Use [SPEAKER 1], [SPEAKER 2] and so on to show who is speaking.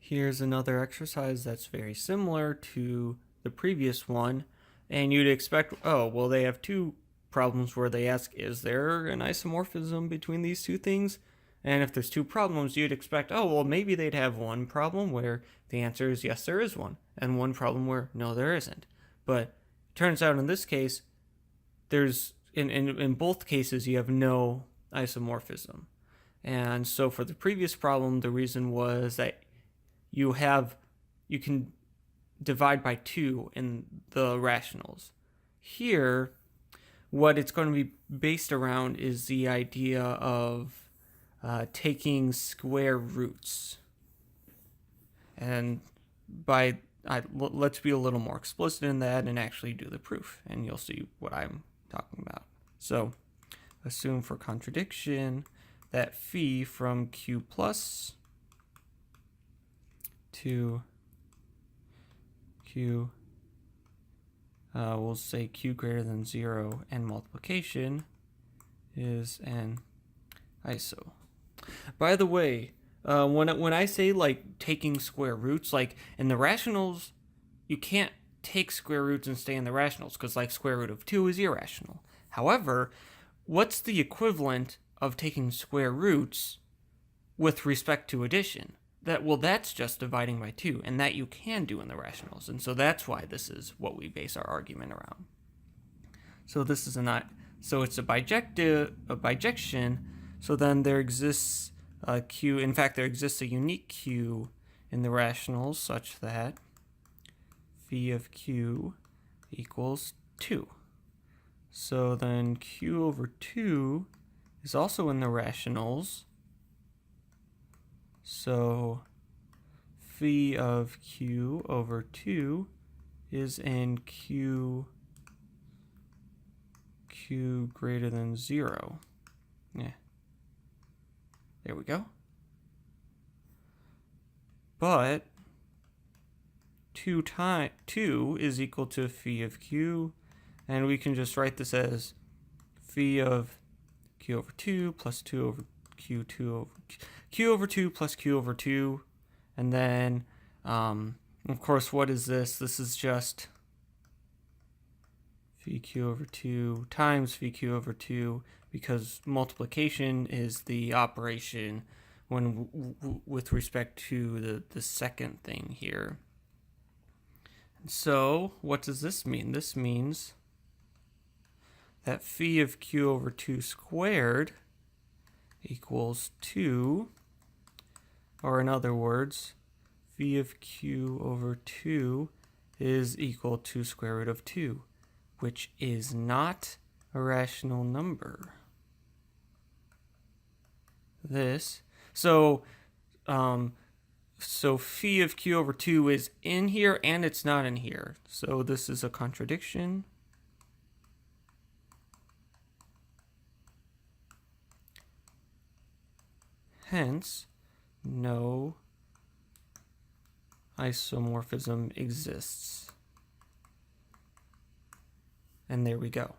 [SPEAKER 1] Here's another exercise that's very similar to the previous one, and you'd expect, oh, well, they have two problems where they ask, is there an isomorphism between these two things? And if there's two problems, you'd expect, oh, well, maybe they'd have one problem where the answer is yes, there is one, and one problem where no, there isn't. But it turns out in this case, there's in both cases you have no isomorphism. And so for the previous problem, the reason was that you can divide by 2 in the rationals. Here, what it's going to be based around is the idea of taking square roots. And let's be a little more explicit in that and actually do the proof, and you'll see what I'm talking about. So assume for contradiction that phi from q plus to q, we'll say q greater than 0, and multiplication is an iso. By the way, when I say like taking square roots, like in the rationals, you can't take square roots and stay in the rationals because like square root of 2 is irrational. However, what's the equivalent of taking square roots with respect to addition? That's just dividing by 2, and that you can do in the rationals. And so that's why this is what we base our argument around. So this is it's a bijection. So then there exists a q. In fact, there exists a unique q in the rationals such that phi of q equals 2. So then q over 2 is also in the rationals. So phi of q over 2 is in q greater than 0. Yeah. There we go. But 2 is equal to phi of q, and we can just write this as phi of q over 2 plus 2 over q2 over q over 2 plus q over 2. And then, of course, what is this? This is just phi q over 2 times phi q over 2, because multiplication is the operation with respect to the second thing here. And so what does this mean? This means that phi of q over 2 squared equals 2, or in other words, phi of q over 2 is equal to square root of 2, which is not a rational number. So phi of q over 2 is in here and it's not in here. So this is a contradiction. Hence, no isomorphism exists. And there we go.